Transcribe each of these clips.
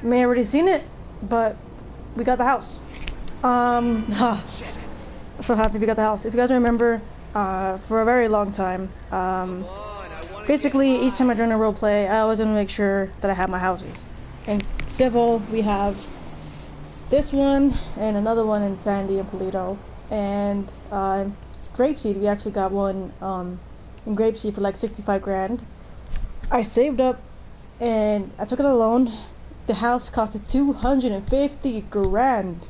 may have already seen it, but we got the house. I'm so happy we got the house. If you guys remember, for a very long time, basically each time I join a roleplay, I always want to make sure that I have my houses. In Civil, we have this one and another one in Sandy and Polito, and Grapeseed, we actually got one in Grapeseed for like 65 grand. I saved up and I took it a loan. The house costed 250 grand.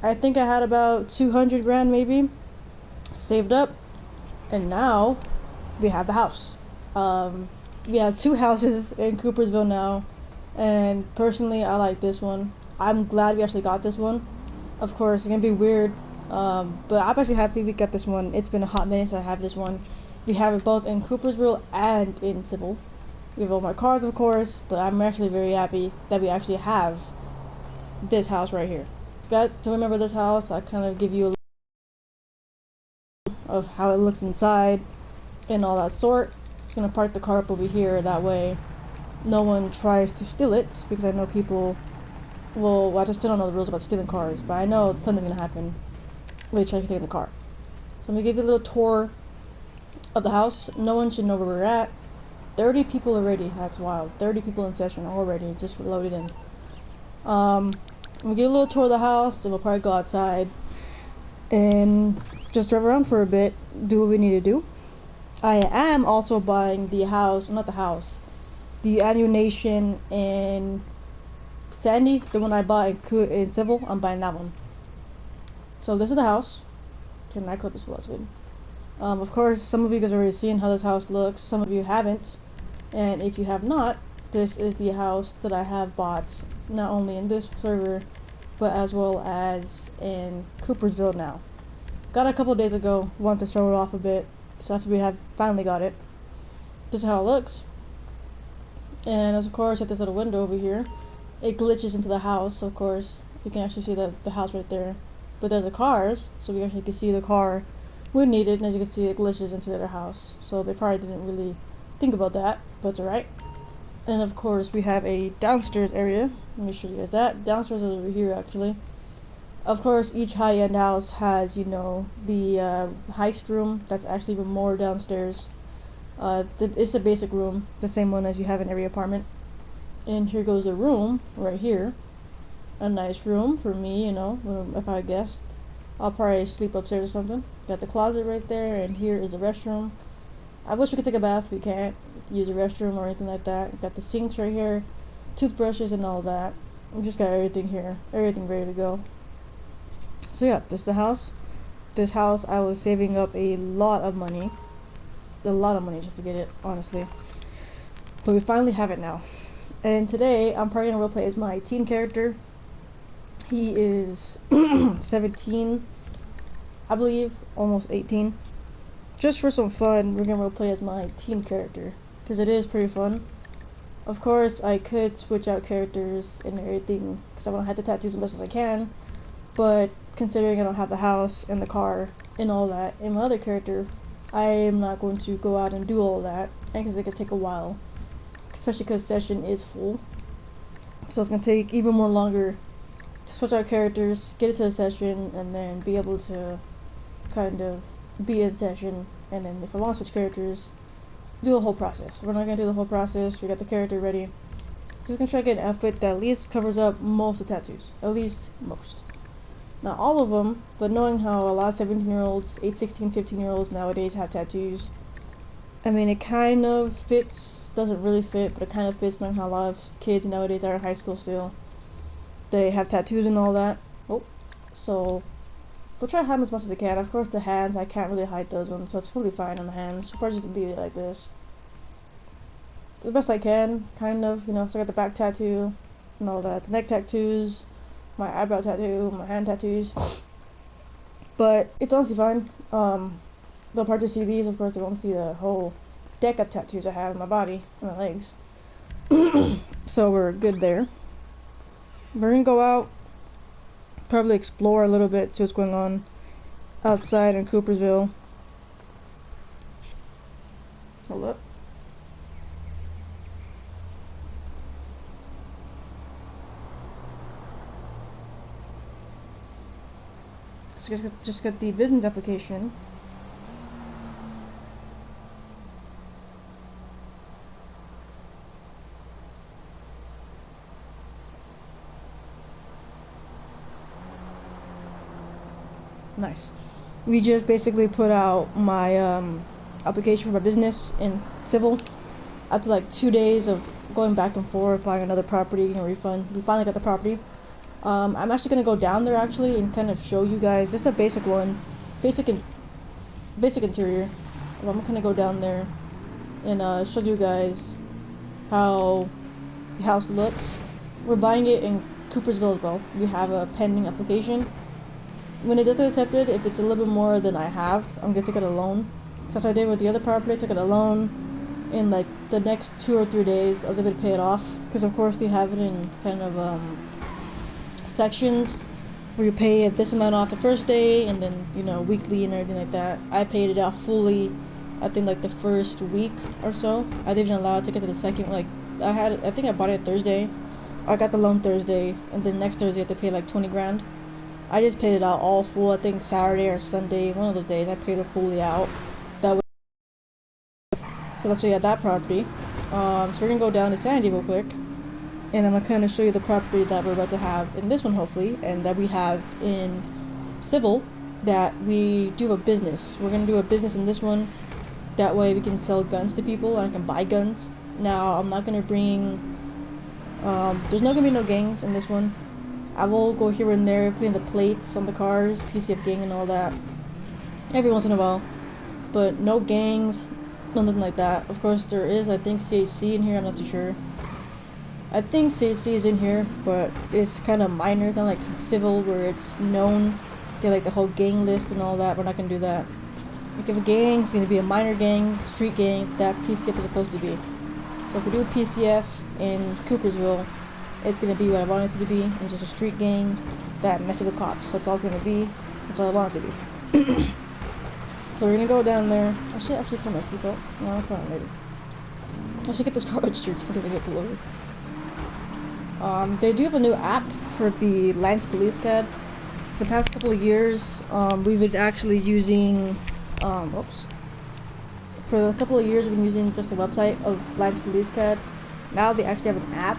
I think I had about 200 grand maybe saved up, and now we have the house. We have 2 houses in Coopersville now, and personally I like this one. I'm glad we actually got this one. Of course, it's gonna be weird, but I'm actually happy we got this one. It's been a hot minute since I have this one. We have it both in Coopersville and in Civil. We have all my cars, of course, but I'm actually very happy that we actually have this house right here. If you guys don't remember this house, I kind of give you a little of how it looks inside and all that sort. I'm just gonna park the car up over here, that way no one tries to steal it, because I know people will, I just still don't know the rules about stealing cars, but I know something's gonna happen when they try to take the car. So I'm gonna give you a little tour of the house. No one should know where we're at. 30 people already, that's wild. 30 people in session already, just loaded in. We'll get a little tour of the house, and we'll probably go outside and just drive around for a bit, do what we need to do. I am also buying the house, not the house, the ammunition in Sandy, the one I bought in Civil. I'm buying that one. So this is the house. Can I clip this full? That's good. Of course, some of you guys already seen how this house looks, some of you haven't, and if you have not, this is the house that I have bought, not only in this server, but as well as in Coopersville now. Got it a couple days ago, wanted to show it off a bit, so after we have finally got it, this is how it looks. And of course, at this little window over here, it glitches into the house. Of course, you can actually see the house right there, but there's the cars, so we actually can see the car we needed, and as you can see, it glitches into their house, so they probably didn't really think about that, but it's alright. And of course, we have a downstairs area. Let me show you guys that. Downstairs is over here, actually. Of course, each high-end house has, you know, the heist room. That's actually even more downstairs. It's the basic room, the same one as you have in every apartment. And here goes a room right here. A nice room for me, you know, if I guessed. I'll probably sleep upstairs or something. Got the closet right there, and here is the restroom. I wish we could take a bath. We can't use a restroom or anything like that. Got the sinks right here, toothbrushes and all that. We just got everything here, everything ready to go. So yeah, this is the house. This house, I was saving up a lot of money just to get it, honestly. But we finally have it now. And today, I'm probably gonna roleplay as my teen character. He is 17, I believe, almost 18. Just for some fun, we're gonna roleplay as my teen character, because it is pretty fun. Of course, I could switch out characters and everything, because I want to hide the tattoos as much as I can, but considering I don't have the house and the car and all that in my other character, I am not going to go out and do all that, because it could take a while, especially because session is full. So it's gonna take even more longer to switch out characters, get it to the session, and then be able to kind of be in session, and then if I want to switch characters, do the whole process. We're not gonna do the whole process. We got the character ready. Just gonna try to get an outfit that at least covers up most of the tattoos. At least most. Not all of them, but knowing how a lot of 17-year-olds, 16, 15-year-olds nowadays have tattoos, I mean, it kind of fits. Doesn't really fit, but it kind of fits, knowing how a lot of kids nowadays are in high school still. They have tattoos and all that. Oh, so we'll try to hide them as much as I can. Of course, the hands, I can't really hide those ones, so it's totally fine on the hands. We'll probably just leave it like this. The best I can, kind of, you know. So I got the back tattoo and all that. The neck tattoos, my eyebrow tattoo, my hand tattoos. But it's honestly fine. They'll probably see these. Of course, they won't see the whole deck of tattoos I have on my body and my legs. So we're good there. We're gonna go out, probably explore a little bit, see what's going on outside in Coopersville. Hold up. just get the business application. Nice. We just basically put out my application for my business in civil. After like 2 days of going back and forth, buying another property, getting a refund, we finally got the property. I'm actually gonna go down there actually and kind of show you guys just a basic one, basic interior. I'm gonna go down there and show you guys how the house looks. We're buying it in Coopersville as well. We have a pending application. When it doesn't accept it, if it's a little bit more than I have, I'm gonna take it a loan. That's what I did with the other property. I took it a loan. In like the next 2 or 3 days, I was able to pay it off. Because of course they have it in kind of sections where you pay this amount off the first day, and then weekly and everything like that. I paid it off fully. I think like the first week or so. I didn't allow it to get to the second. Like I think I bought it Thursday. I got the loan Thursday, and then next Thursday I had to pay like 20 grand. I just paid it out all full. I think Saturday or Sunday, one of those days, I paid it fully out. That way. So that's why you had that property. So we're gonna go down to Sandy real quick, and I'm gonna kind of show you the property that we're about to have in this one, hopefully, and that we have in civil. That we do a business. We're gonna do a business in this one. That way we can sell guns to people, and I can buy guns. Now I'm not gonna bring. There's not gonna be no gangs in this one. I will go here and there, putting the plates on the cars, PCF gang and all that, every once in a while. But no gangs, nothing like that. Of course there is, I think, CHC in here, I'm not too sure. I think CHC is in here, but it's kind of minor. It's not like civil where it's known. They like the whole gang list and all that. We're not gonna do that. Like if a gang, it's gonna be a minor gang, street gang, that PCF is supposed to be. So if we do PCF in Coopersville, it's gonna be what I want it to be, and just a street gang that messes with cops. That's all it's gonna be. That's all I want it to be. So we're gonna go down there. I should actually put my seatbelt. No, I'll put it on later. I should get this car registered just in case I get pulled over. They do have a new app for the Lance Police CAD. For the past couple of years, we've been actually using, For a couple of years, we've been using just the website of Lance Police CAD. Now they actually have an app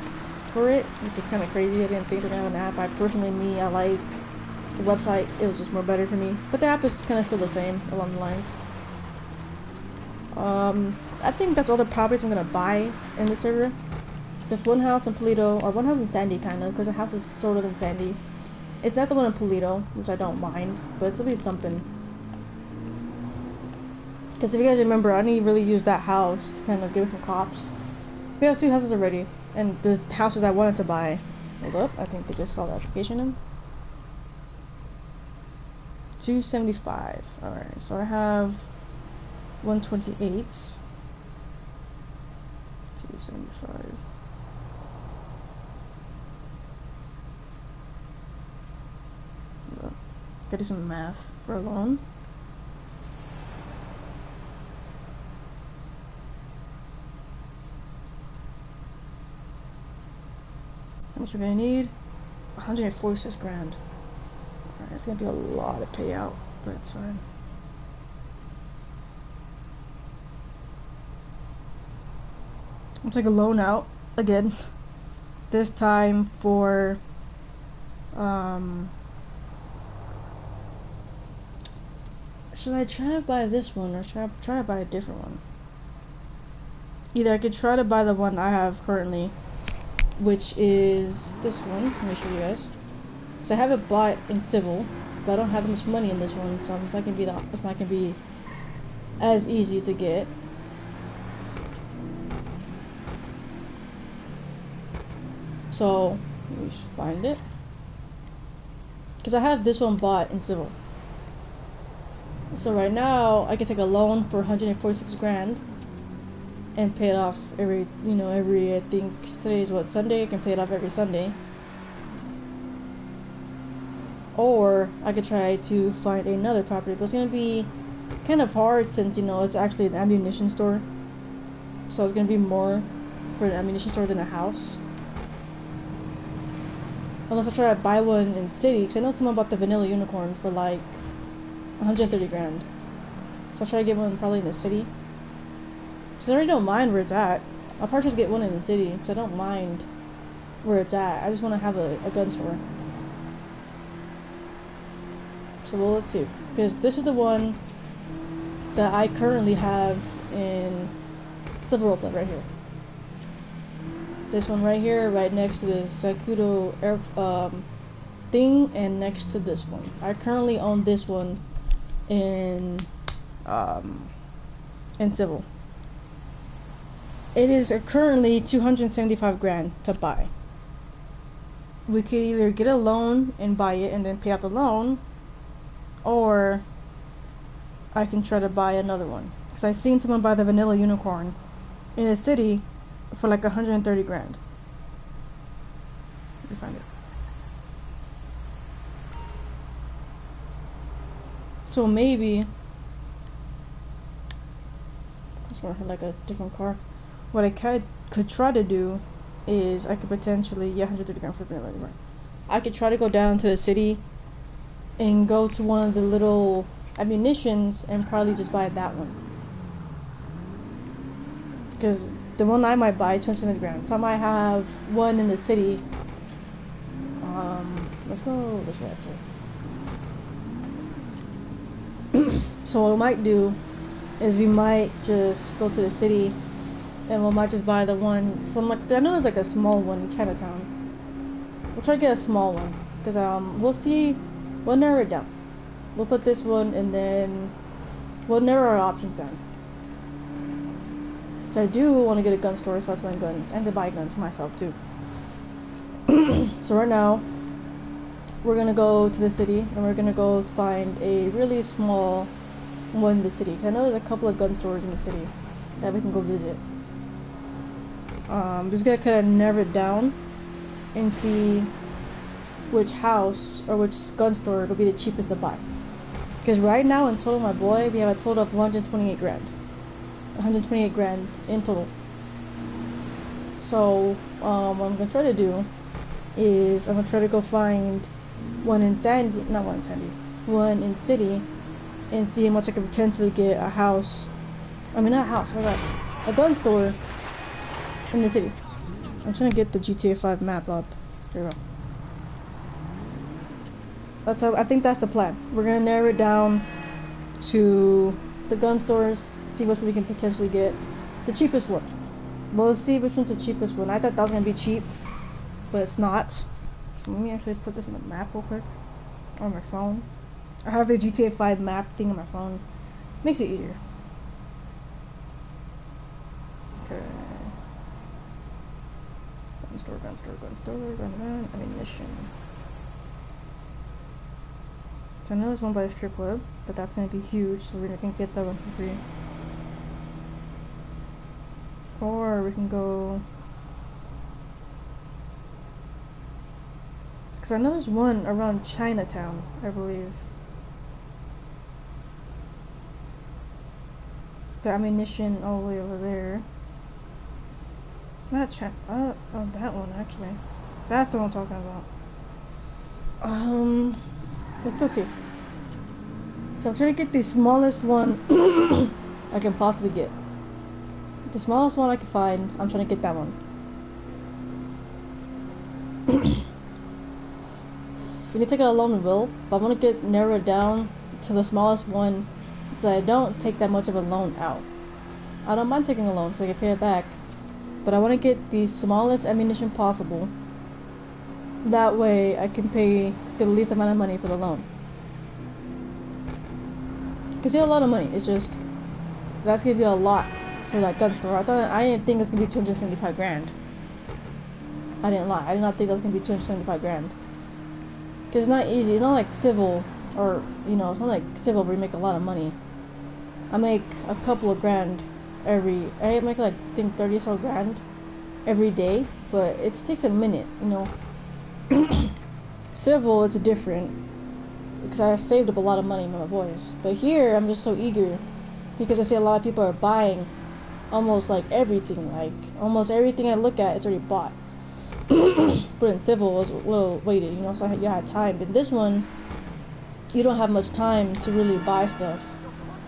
for it, which is kind of crazy. I didn't think they're gonna have an app. I like the website. It was just more better for me, but the app is kind of still the same along the lines. I think that's all the properties I'm gonna buy in the server. Just one house in Paleto, or one house in Sandy, kind of, because the house is sort of in Sandy. It's not the one in Paleto, which I don't mind, but it's at least something. Because if you guys remember, I didn't really use that house to kind of get it from cops. We have 2 houses already. And the houses I wanted to buy. Hold up, I think they just saw the application in. 275. Alright, so I have 128. 275. Gotta do some math for a loan. How much we're gonna need? 146 grand. Alright, it's gonna be a lot of payout, but it's fine. I'll take a loan out again. This time for should I try to buy this one or should I try to buy a different one? Either I could try to buy the one I have currently, which is this one. Let me show you guys. So I have it bought in civil, but I don't have much money in this one, so it's not gonna be as easy to get. So let me find it, because I have this one bought in civil. So right now I can take a loan for 146 grand and pay it off every, I think today is what, Sunday? I can pay it off every Sunday. Or I could try to find another property, but it's gonna be kind of hard since it's actually an ammunition store. So it's gonna be more for an ammunition store than a house. Unless I try to buy one in city, because I know someone bought the vanilla unicorn for like 130 grand. So I'll try to get one probably in the city. Because I already don't mind where it's at. I'll probably just get one in the city, because I don't mind where it's at. I just want to have a gun store. So well, let's see. Because this is the one that I currently have in Server CoopersVille right here. This one right here, right next to the Sakudo air thing, and next to this one. I currently own this one in Civil. It is currently 275 grand to buy. We could either get a loan and buy it and then pay out the loan, or I can try to buy another one. Because I seen someone buy the vanilla unicorn in the city for like 130 grand. Let me find it. So maybe that's for like a different car. What I could try to do is I could potentially 130 grand for vanilla unicorn. I could try to go down to the city and go to one of the little ammunitions and probably just buy that one. Because the one I might buy is 270 grand. So I might have one in the city. Let's go this way actually. So what we might do is we might just go to the city and we might just buy the one. I know it's like a small one in Chinatown. We'll try to get a small one. Because we'll see. We'll narrow it down. We'll put this one and then we'll narrow our options down. So I do want to get a gun store so I can guns and to buy guns for myself too. So right now we're gonna go to the city and we're gonna go find a really small one in the city. I know there's a couple of gun stores in the city that we can go visit. Just gonna kind of narrow it down and see which house or which gun store will be the cheapest to buy. Because right now in total, my boy, we have a total of 128 grand. 128 grand in total. So what I'm gonna try to do is I'm gonna try to go find one in one in city, and see how much I could potentially get a house. I mean, not a house. Oh my gosh, a gun store in the city. I'm trying to get the Gta5 map up. There we go. That's how I think that's the plan. We're gonna narrow it down to the gun stores, see which we can potentially get the cheapest one. We'll see which one's the cheapest one. I thought that was gonna be cheap, but it's not. So let me actually put this in the map real quick on my phone. I have the GTA5 map thing on my phone. Makes it easier. Okay. Gun store, ammunition. So I know there's one by the strip club, but that's gonna be huge, so we're gonna get that one for free. Or we can go, because I know there's one around Chinatown, I believe. The ammunition all the way over there. Not oh, that one actually. That's the one I'm talking about. Let's go see. So I'm trying to get the smallest one I can possibly get. The smallest one I can find, I'm trying to get that one. If we need to take it alone, we will. But I want to get narrowed down to the smallest one so I don't take that much of a loan out. I don't mind taking a loan so I can pay it back. But I want to get the smallest ammunition possible. That way I can pay the least amount of money for the loan. Because you have a lot of money. It's just, that's going to be a lot for that gun store. I didn't think it was going to be 275 grand. I didn't lie. I did not think it was going to be 275 grand. Because it's not easy. It's not like civil, or, you know, it's not like civil where you make a lot of money. I make a couple of grand I make like, I think 30 or so grand every day. But it takes a minute, you know. Civil, it's different. Because I saved up a lot of money with my boys. But here, I'm just so eager. Because I see a lot of people are buying almost like everything. Like, almost everything I look at, it's already bought. But in civil it was a little weighted, you know, so you had time. But this one, you don't have much time to really buy stuff,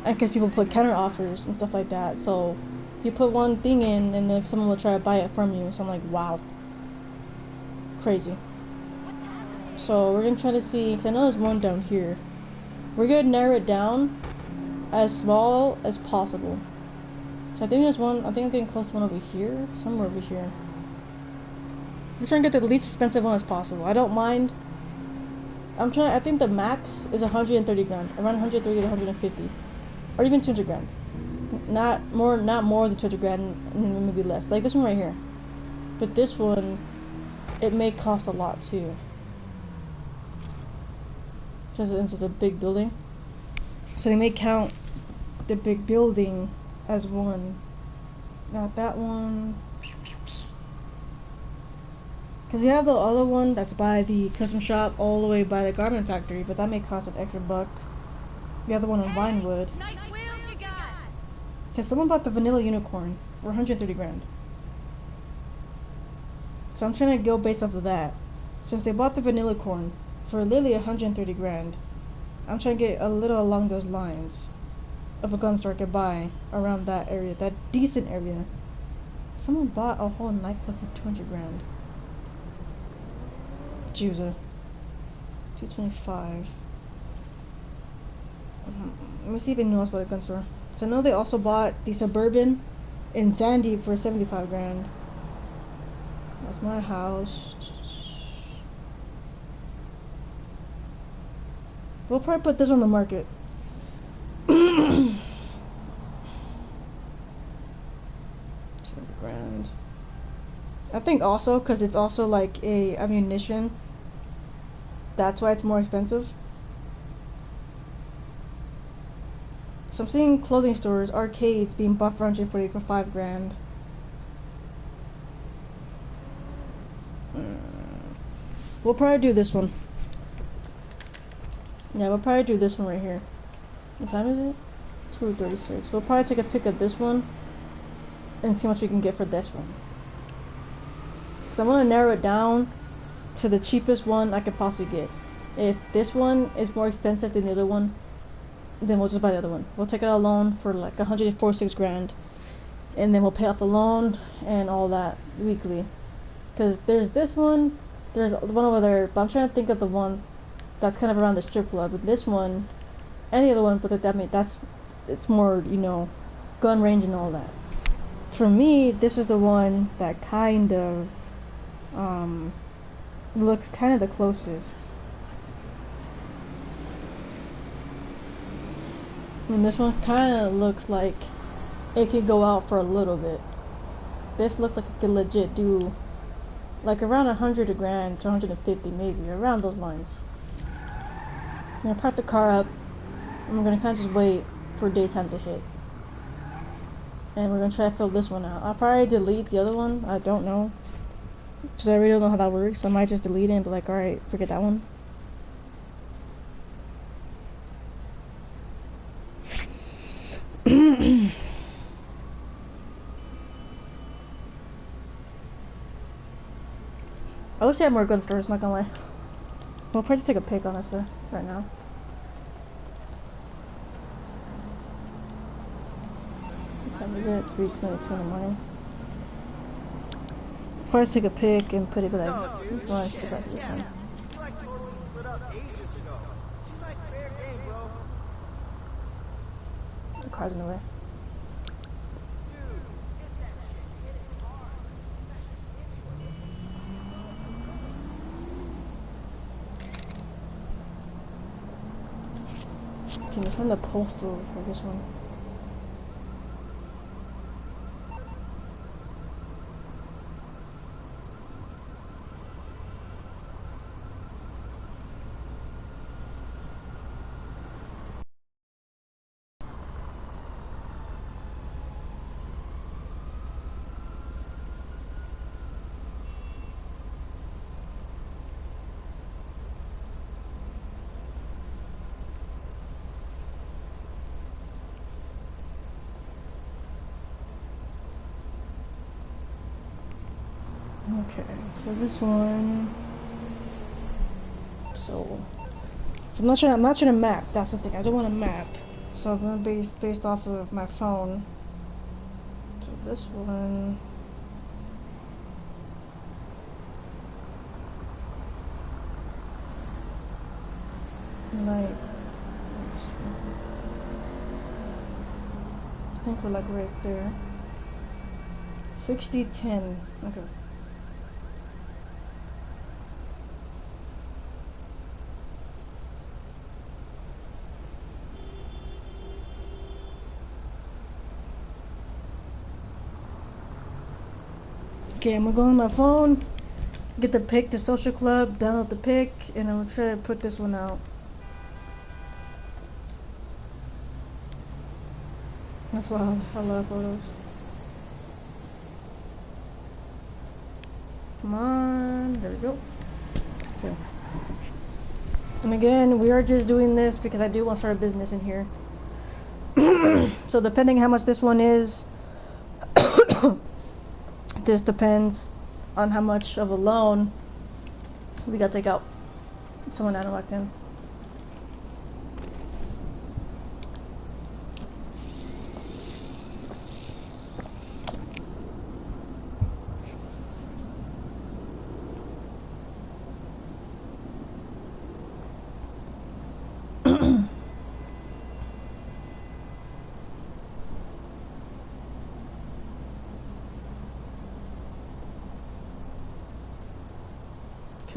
and because people put counter offers and stuff like that. So you put one thing in, and then someone will try to buy it from you. So I'm like, wow, crazy. So we're gonna try to see, because I know there's one down here. We're gonna narrow it down as small as possible. So I think there's one, I think I'm getting close to one over here, somewhere over here. I'm trying to get the least expensive one as possible. I don't mind. I think the max is 130 grand, around 130 to 150, or even 200 grand. Not more than 200 grand, and maybe less. Like this one right here. But this one, it may cost a lot too. Because it's a big building. So they may count the big building as one. Not that one. Because we have the other one that's by the custom shop all the way by the garment factory, but that may cost an extra buck. The other one in Vinewood. Nice wheels you got. Because someone bought the vanilla unicorn for 130 grand. So I'm trying to go based off of that. Since they bought the vanilla corn for literally 130 grand, I'm trying to get a little along those lines of a gun store I could buy around that area, that decent area. Someone bought a whole nightclub for 200 grand. Juza. 225. Let me see if anyone else bought a gun store. So I know they also bought the Suburban in Sandy for 75 grand. That's my house. We'll probably put this on the market. 200 grand. I think also because it's also like a ammunition. That's why it's more expensive. So I'm seeing clothing stores, arcades being bought for 140 for 5 grand. We'll probably do this one. Yeah, we'll probably do this one right here. What time is it? 2:36. We'll probably take a pic of this one and see how much we can get for this one. So I'm gonna narrow it down to the cheapest one I could possibly get. If this one is more expensive than the other one, then we'll just buy the other one. We'll take it out a loan for like 146 grand, and then we'll pay off the loan and all that weekly. Because there's this one, there's one over there, but I'm trying to think of the one that's kind of around the strip club. But this one, any other one, but it's more, you know, gun range and all that. For me, this is the one that kind of looks kind of the closest. And this one kind of looks like it could go out for a little bit. This looks like it could legit do like around 100 grand to 150 maybe, around those lines. I'm gonna park the car up and we're gonna kind of just wait for daytime to hit. And we're gonna try to fill this one out. I'll probably delete the other one, I don't know. Because I really don't know how that works. I might just delete it and be like, alright, forget that one. I wish I had more gun stores, not gonna lie. We'll probably just take a pic honestly, right now. What time is it? 3:22 in the morning. Probably take a pic and put it like, lunch the rest of the time. You like totally split up ages ago. She's like fair game, bro. The car's in the way. Dude, get that shit. Hit it hard. Can you find the postal for this one? Okay, so this one. So I'm not trying to map. That's the thing. I don't want to map. So I'm gonna base based off of my phone. So this one. Like, let's see. I think we're like right there. 60-10. Okay. Okay, I'm gonna go on my phone, get the pic, the social club, download the pic, and I'm gonna try to put this one out. That's why I have a lot of photos. Come on, there we go. Okay. And again, we are just doing this because I do want to start a business in here. So depending how much this one is, this depends on how much of a loan we gotta take out. Someone out of locked in.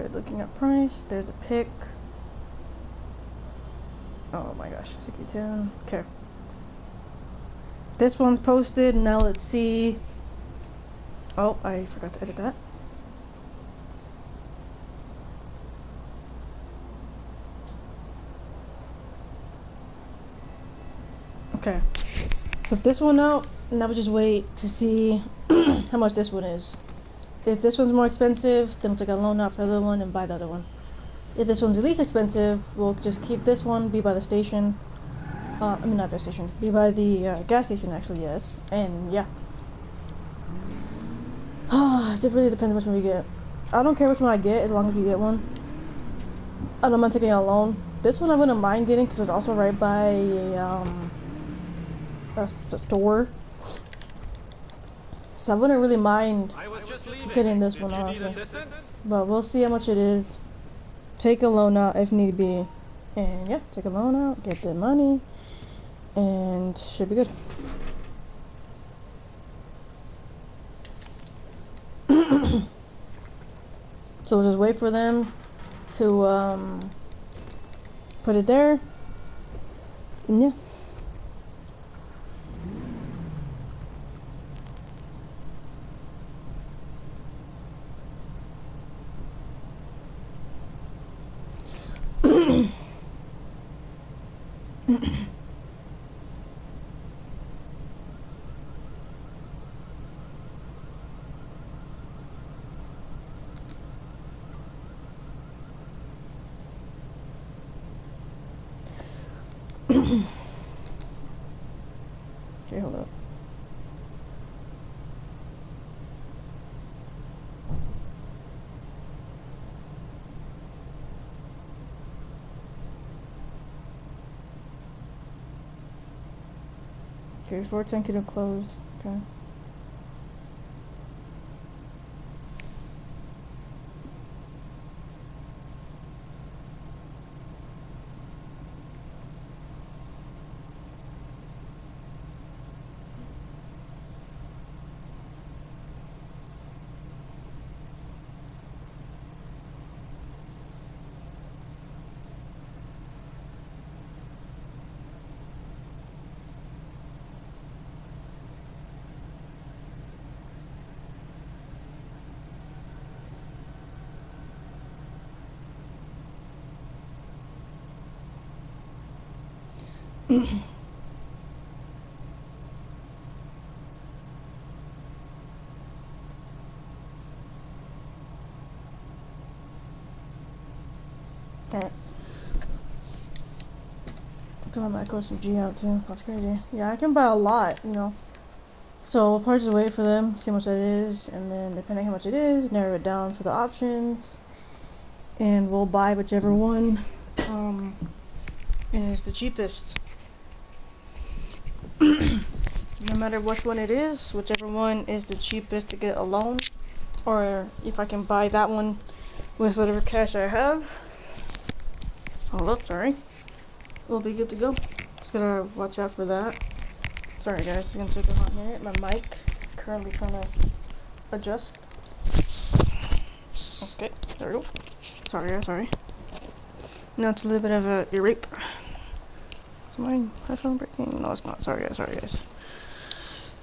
Okay, looking at price, there's a pic. Oh my gosh, 60-10. Okay. This one's posted, now let's see. Oh, I forgot to edit that. Okay. Put this one out, and now we just wait to see how much this one is. If this one's more expensive, then we'll take a loan out for the other one and buy the other one. If this one's the least expensive, we'll just keep this one, be by the station. I mean, not the station, be by the gas station, actually, yes. And yeah. It really depends which one we get. I don't care which one I get as long as we get one. I don't mind taking a loan. This one I wouldn't mind getting because it's also right by a store. So I wouldn't really mind getting this one, honestly. But we'll see how much it is. Take a loan out if need be. And yeah, take a loan out, get the money, and should be good. So we'll just wait for them to put it there. And yeah. Okay, hold up. Okay, 410 could have closed. Okay. Okay. Come on, I got some G out too. That's crazy. Yeah, I can buy a lot, you know. So we'll probably just wait for them, see how much that is, and then depending on how much it is, narrow it down for the options, and we'll buy whichever one is the cheapest. No matter which one it is, whichever one is the cheapest to get a loan, or if I can buy that one with whatever cash I have. Hold up, sorry. We'll be good to go. Just gotta watch out for that. Sorry guys, it's gonna take a hot minute. My mic currently trying to adjust. Okay, there we go. Sorry guys, sorry. Now it's a little bit of a rape. Is my headphone breaking? No, it's not. Sorry guys.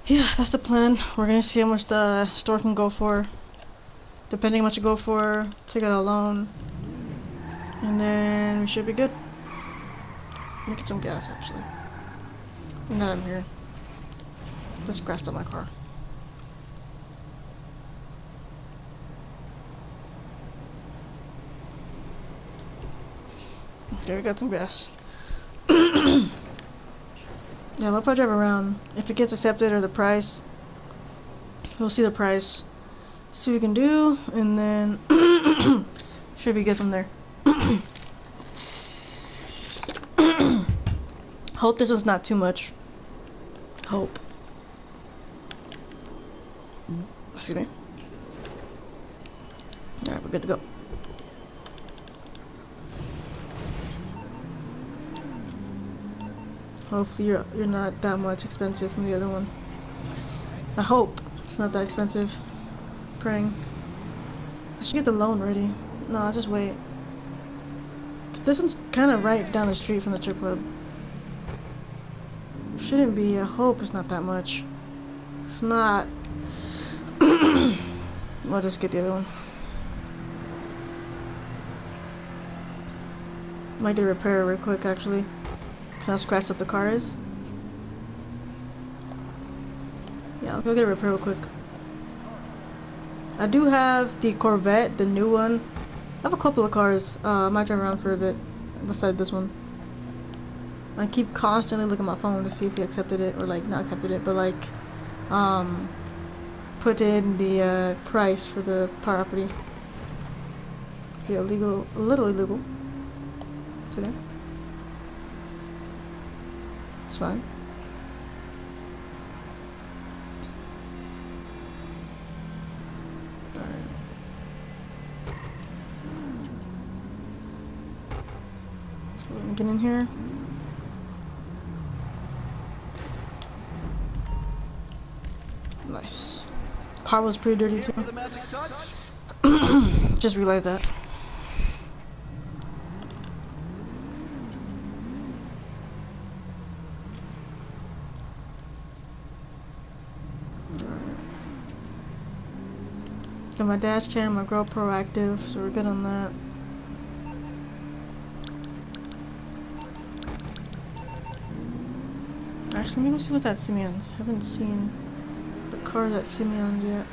Yeah, that's the plan. We're gonna see how much the store can go for. Depending on how much you go for, take out a loan. And then we should be good. Let me get some gas actually. Now I'm here. Just scratched up my car. Okay, we got some gas. Yeah, we'll probably drive around. If it gets accepted or the price, we'll see the price, see what we can do, and then should be good from there. Hope this one's not too much. Hope. Excuse me. Alright, we're good to go. Hopefully you're not that much expensive from the other one. I hope it's not that expensive. Praying. I should get the loan ready. No, I'll just wait. This one's kind of right down the street from the strip club. Shouldn't be. I hope it's not that much. If not, we'll just get the other one. Might get a repair real quick actually. How scratched up the car is. Yeah, let's go get a repair real quick. I do have the Corvette, the new one. I have a couple of cars. I might drive around for a bit beside this one. I keep constantly looking at my phone to see if he accepted it, or like not accepted it, but like put in the price for the property. Yeah, illegal, a little illegal today. It's fine. Alright. So let me get in here. Nice. Car was pretty dirty too. Just realized that. Got my dash cam, my GoPro active, so we're good on that. Actually, let me go see what's at Simeon's. I haven't seen the cars at Simeon's yet.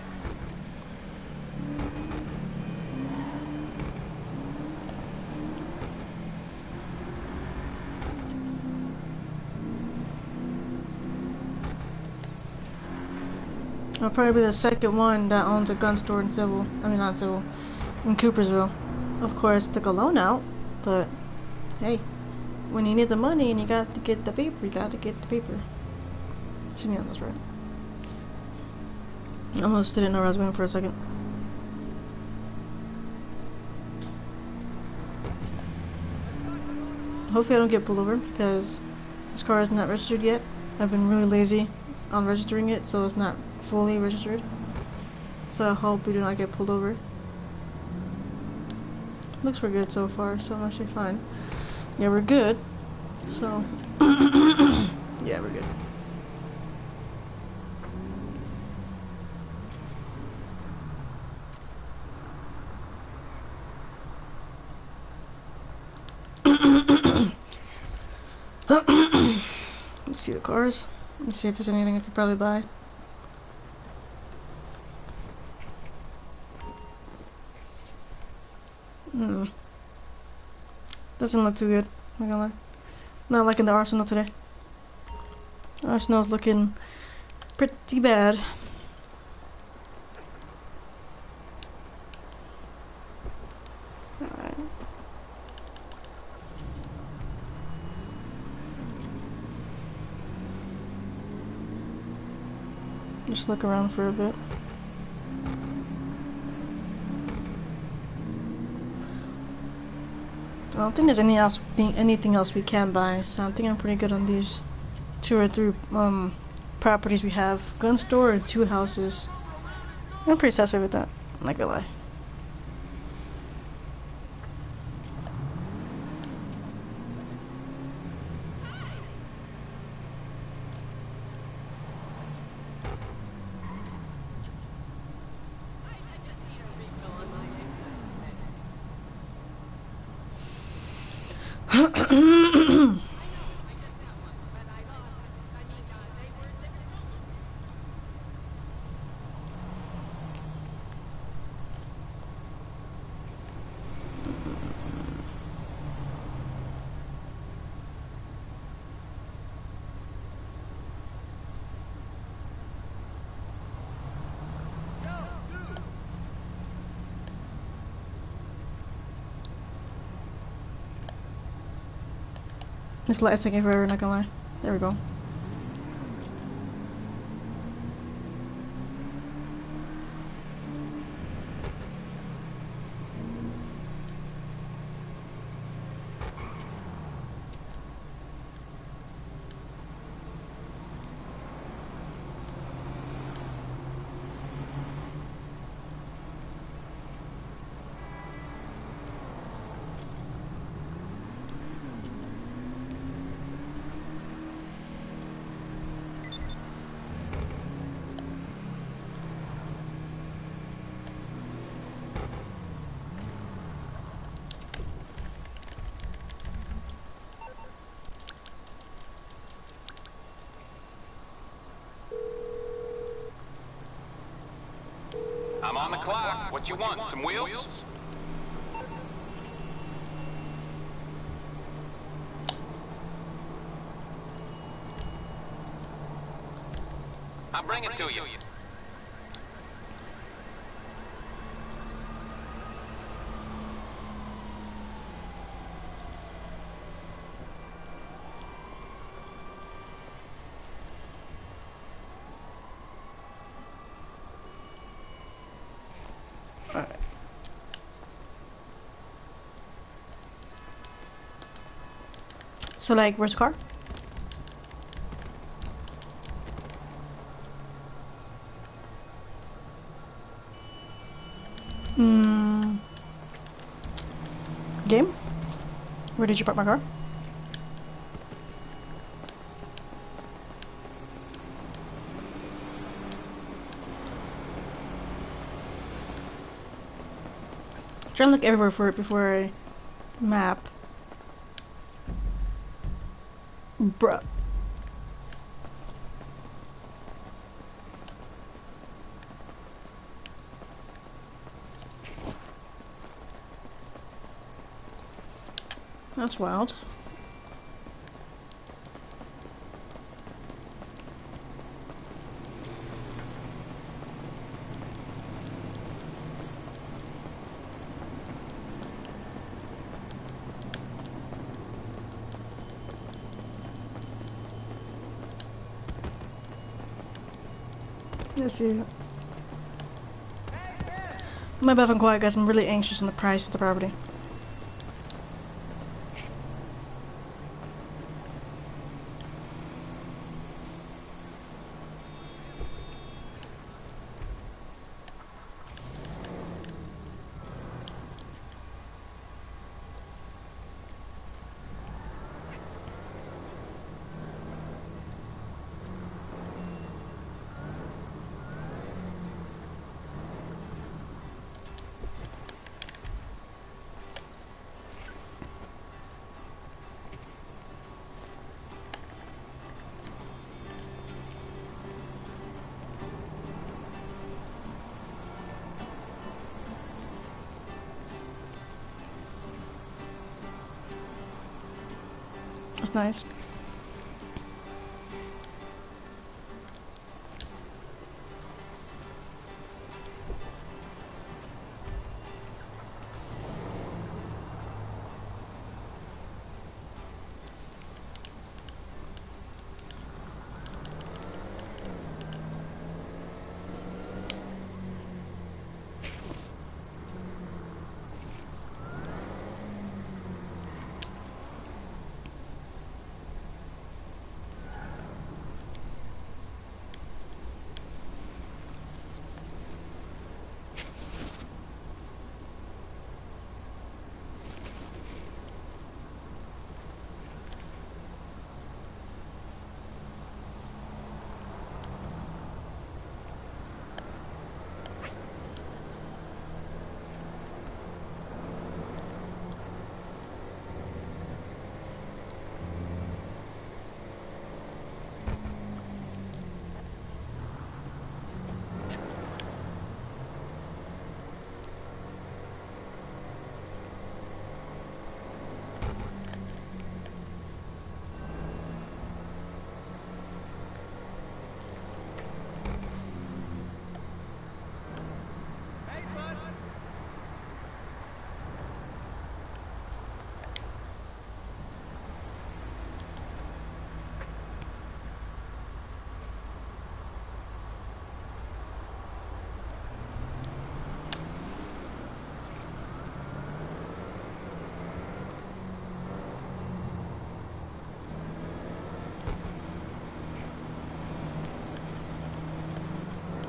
I'll probably be the second one that owns a gun store in Civil. I mean, not Civil. In Coopersville. Of course, took a loan out, but hey, when you need the money and you got to get the paper, you got to get the paper. Simeon, that's right. I almost didn't know where I was going for a second. Hopefully I don't get pulled over because this car is not registered yet. I've been really lazy on registering it, so it's not fully registered. So I hope we do not get pulled over. Looks we're good so far, so I'm actually fine. Yeah, we're good. So yeah, we're good. Let's see the cars. Let's see if there's anything I could probably buy. Doesn't look too good, I'm not gonna lie. Not liking the Arsenal today. Arsenal's looking Pretty bad. Alright. Just look around for a bit. I don't think there's anything else we can buy, so I think I'm pretty good on these 2 or 3 properties we have. Gun store and 2 houses. I'm pretty satisfied with that, I'm not gonna lie. This light's taking forever, not gonna lie. There we go. I'm on the clock. What you want? Some wheels? I'll bring it to you. Alright. So like, where's the car? Game? Where did you park my car? Trying to look everywhere for it before I map. Bruh. That's wild. Let's see. My bad if I'm quiet, guys. I'm really anxious on the price of the property. That's nice.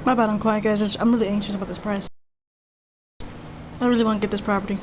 My bad, I'm quiet, guys. I'm really anxious about this price. I really want to get this property.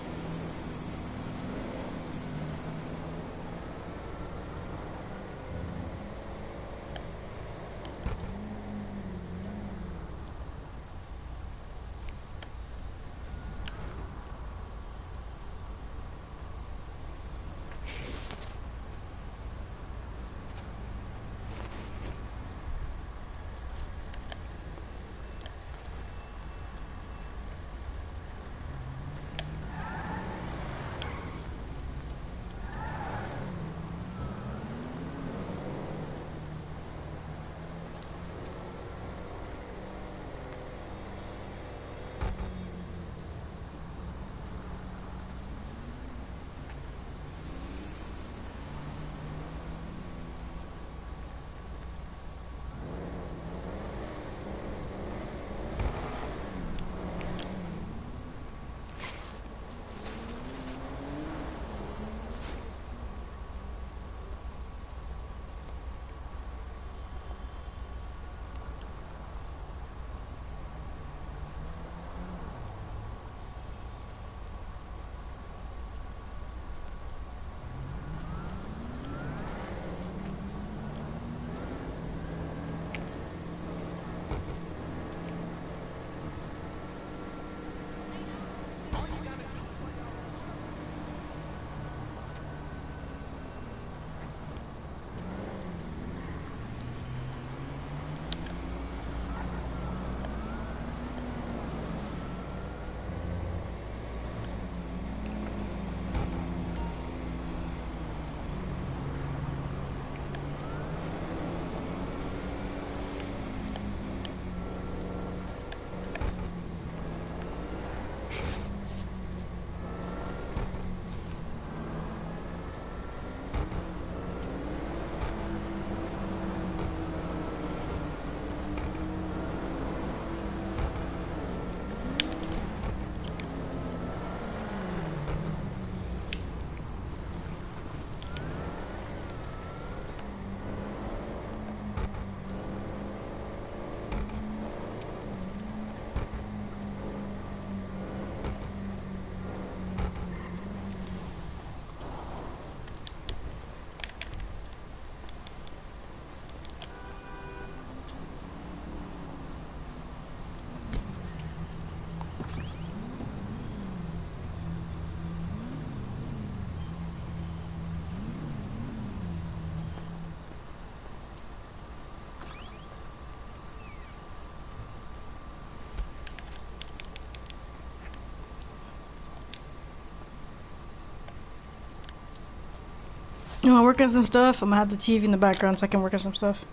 You wanna work on some stuff? I'm gonna have the TV in the background so I can work on some stuff.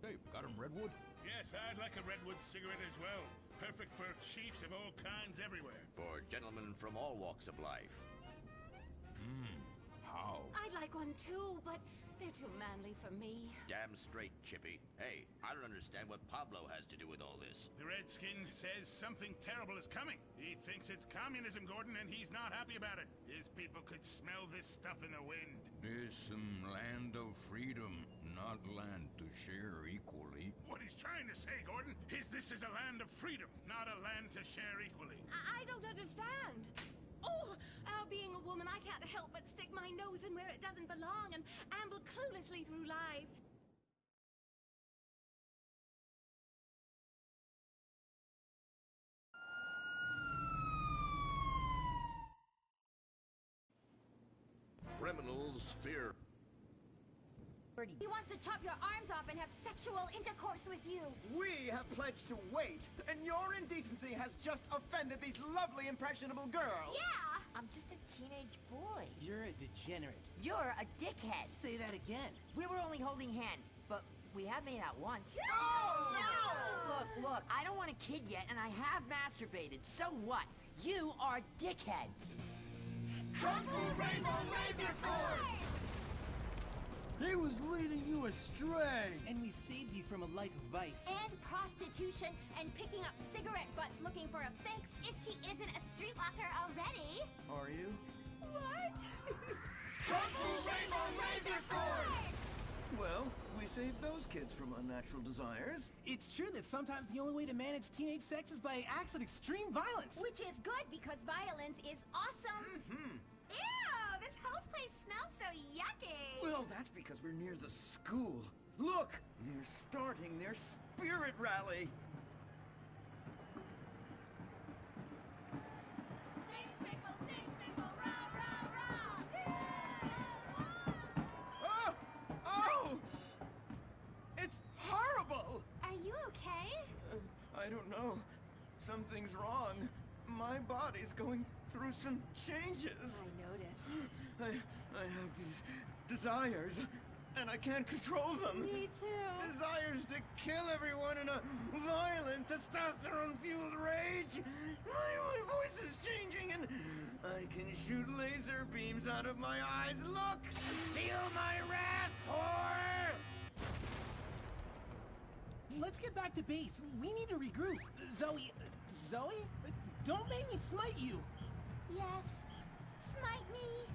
Hey, got him redwood? Yes, I'd like a redwood cigarette as well. Perfect for chiefs of all kinds everywhere. For gentlemen from all walks of life. How? I'd like one too, but they're too manly for me. Damn straight, Chippy. Hey, I don't understand what Pablo has to do with all this. The Redskin says something terrible is coming. He thinks it's communism, Gordon, and he's not happy about it. His people could smell this stuff in the wind. This land of freedom, not land to share equally. What he's trying to say, Gordon, is this is a land of freedom, not a land to share equally. I don't understand. Oh, being a woman, I can't help but stick my nose in where it doesn't belong and amble cluelessly through life. Criminals fear. He wants to chop your arms off and have sexual intercourse with you. We have pledged to wait, and your indecency has just offended these lovely, impressionable girls. Yeah! I'm just a teenage boy. You're a degenerate. You're a dickhead. Say that again. We were only holding hands, but we have made out once. No! Look, I don't want a kid yet, and I have masturbated. So what? You are dickheads. Kung Fu Rainbow Laser Force! He was leading you astray. And we saved you from a life of vice. And prostitution and picking up cigarette butts looking for a fix if she isn't a streetwalker already. Are you? What? Kung Fu Rainbow Laser Force! Well, we saved those kids from unnatural desires. It's true that sometimes the only way to manage teenage sex is by acts of extreme violence. Which is good because violence is awesome. Ew, this whole place smells so yucky. Well, that's because we're near the school. Look, they're starting their spirit rally. Stink pickle, rah, rah, rah. Oh! Oh! It's horrible! Are you okay? I don't know. Something's wrong. My body's going through some changes. I noticed. I have these desires, and I can't control them. Me too. Desires to kill everyone in a violent, testosterone-fueled rage. My voice is changing, and I can shoot laser beams out of my eyes. Look! Feel my wrath, whore! Let's get back to base. We need to regroup. Zoe? Don't make me smite you. Yes. Smite me.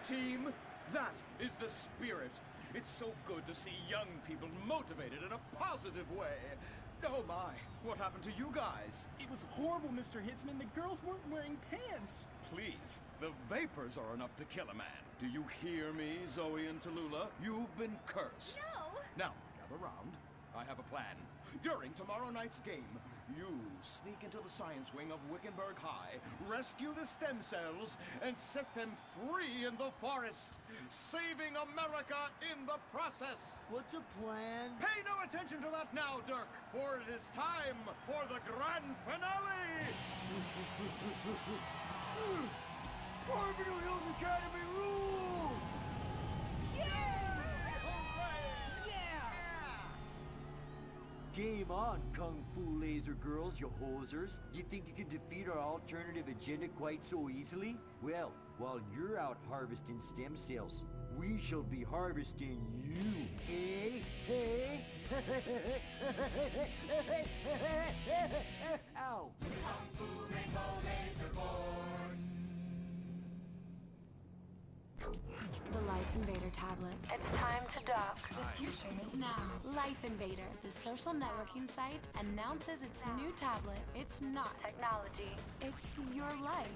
Team, that is the spirit. It's so good to see young people motivated in a positive way. Oh my, what happened to you guys? It was horrible, Mr. Hitzman. The girls weren't wearing pants. Please, the vapors are enough to kill a man. Do you hear me, Zoe and Tallulah? You've been cursed. No. Now, gather round. I have a plan. During tomorrow night's game, you sneak into the science wing of Wickenburg High, rescue the stem cells, and set them free in the forest, saving America in the process. What's a plan? Pay no attention to that now, Dirk, for it is time for the grand finale! Farmville Hills Academy rules! Game on, Kung Fu Laser Girls, you hosers. You think you can defeat our alternative agenda quite so easily? Well, while you're out harvesting stem cells, we shall be harvesting you, eh? Hey? Ow! Kung Fu Rainbow Laser Force! The Life Invader tablet. It's time to dock. The future is now. Life Invader, the social networking site, announces its new tablet. It's not technology. It's your life.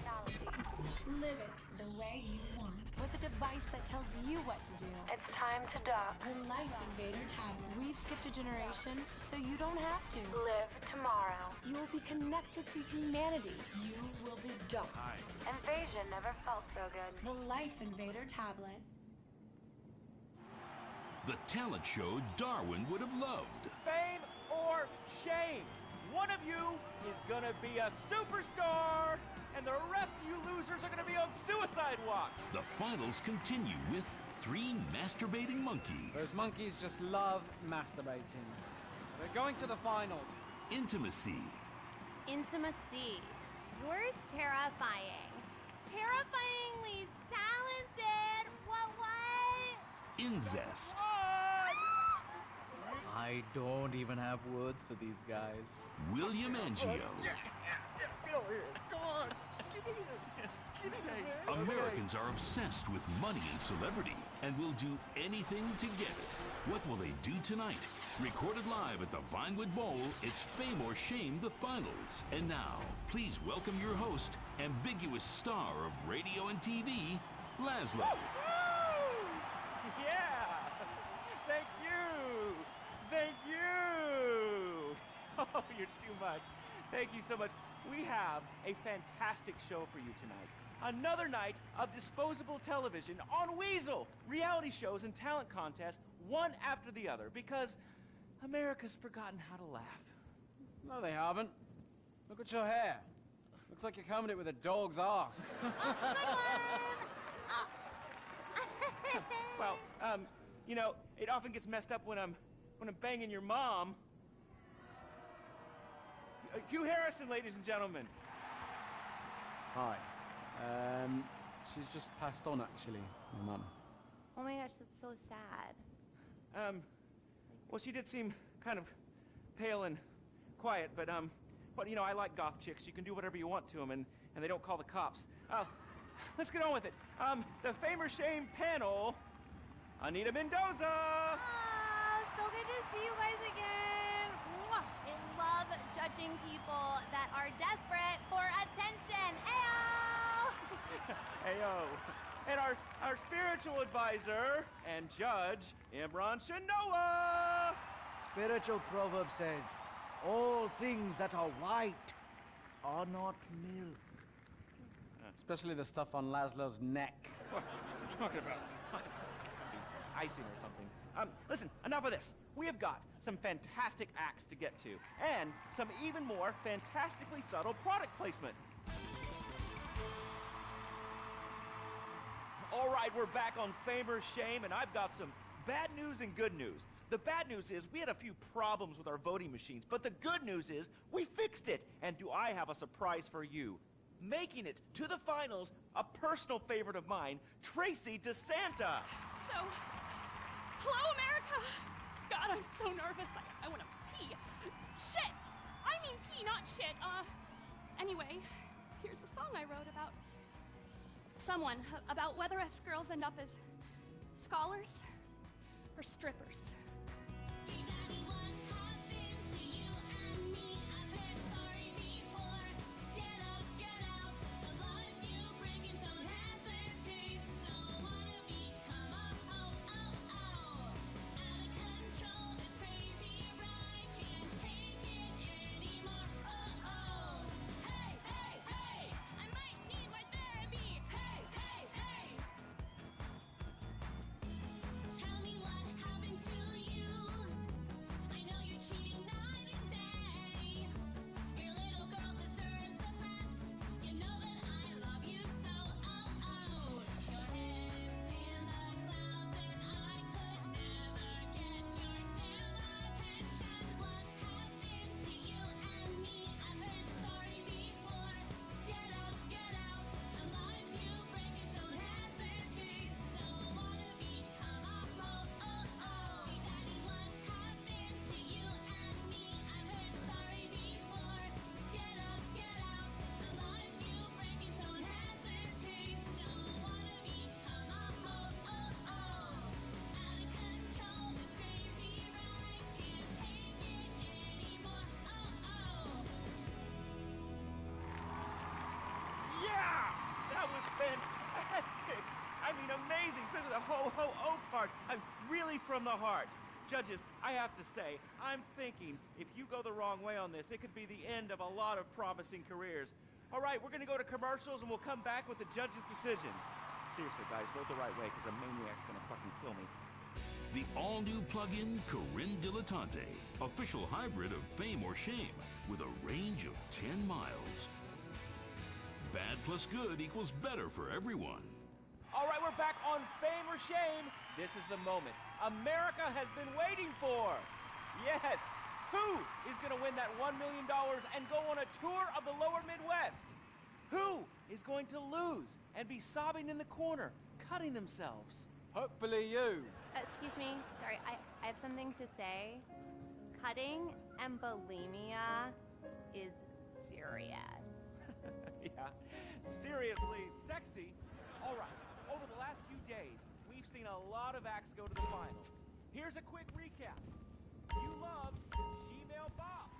Live it the way you want. With a device that tells you what to do. It's time to dock. The Life Invader tablet. We've skipped a generation, so you don't have to. Live tomorrow. You will be connected to humanity. You will be docked. Invasion never felt so good. The Life Invader tablet. The talent show Darwin would have loved. Fame or shame. One of you is gonna be a superstar, and the rest of you losers are gonna be on suicide watch. The finals continue with 3 masturbating monkeys. Those monkeys just love masturbating. We're going to the finals. Intimacy. Intimacy. You're terrifying. Terrifyingly talented. What? Incest. I don't even have words for these guys. William Angio. Get over here. Come on. Get in here. Get in here. Americans are obsessed with money and celebrity and will do anything to get it. What will they do tonight? Recorded live at the Vinewood Bowl, it's Fame or Shame, the finals. And now, please welcome your host, ambiguous star of radio and TV, Laszlo. Yeah! Thank you! Thank you! Oh, you're too much. Thank you so much. We have a fantastic show for you tonight. Another night of disposable television on Weasel. Reality shows and talent contests, one after the other, because America's forgotten how to laugh. No, they haven't. Look at your hair. Looks like you're combing it with a dog's ass. Well, you know, it often gets messed up when I'm banging your mom. Hugh Harrison, ladies and gentlemen. Hi. She's just passed on, actually, my mum. Oh my gosh, that's so sad. Well, she did seem kind of pale and quiet, but you know, I like goth chicks. You can do whatever you want to them, and they don't call the cops. Let's get on with it. The Fame or Shame panel, Anita Mendoza! Oh, so good to see you guys again. Mwah. I love judging people that are desperate for attention. Ayo! Ayo. And our spiritual advisor and judge, Imran Shanoa! Spiritual proverb says, all things that are white are not milk. Especially the stuff on Laszlo's neck. What are you talking about? Icing or something. Listen, enough of this. We have got some fantastic acts to get to, and some even more fantastically subtle product placement. All right, we're back on Fame or Shame, and I've got some bad news and good news. The bad news is we had a few problems with our voting machines, but the good news is we fixed it. And do I have a surprise for you? Making it to the finals, a personal favorite of mine, Tracy DeSanta. So, hello, America. God, I'm so nervous. I want to pee. Shit! I mean pee, not shit. Anyway, here's a song I wrote about someone, about whether us girls end up as scholars or strippers. Fantastic! I mean, amazing, especially the ho-ho-oh part. I'm really from the heart. Judges, I have to say, I'm thinking if you go the wrong way on this, it could be the end of a lot of promising careers. All right, we're going to go to commercials, and we'll come back with the judge's decision. Seriously, guys, vote the right way, because a maniac's going to fucking kill me. The all-new plug-in Corinne Dilettante, official hybrid of Fame or Shame, with a range of 10 miles. Bad plus good equals better for everyone. All right, we're back on Fame or Shame. This is the moment America has been waiting for. Yes, who is going to win that $1 million and go on a tour of the lower Midwest? Who is going to lose and be sobbing in the corner, cutting themselves? Hopefully you. Excuse me, sorry, I have something to say. Cutting and bulimia is serious. Yeah, seriously sexy. All right, over the last few days, we've seen a lot of acts go to the finals. Here's a quick recap. You love Gmail Bob.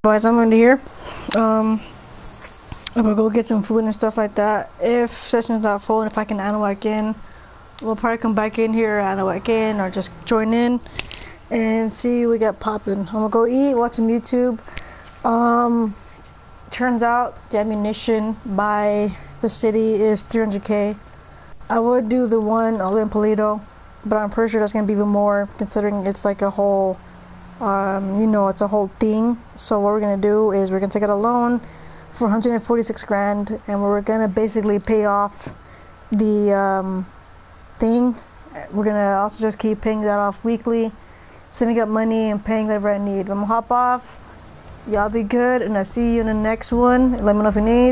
Guys, I'm into here. I'm gonna go get some food and stuff like that. If session's not full and if I can add back in, we'll probably come back in here, add back in, or just join in and see what we got popping. I'm gonna go eat, watch some YouTube. Turns out the ammunition by the city is 300k. I would do the one all in Polito, but I'm pretty sure that's gonna be even more considering it's like a whole, you know, it's a whole thing. So what we're gonna do is we're gonna take out a loan for 146 grand, and we're gonna basically pay off the thing. We're gonna also just keep paying that off weekly, saving up money and paying whatever I need. I'm gonna hop off. Y'all be good, and I'll see you in the next one. Let me know if you need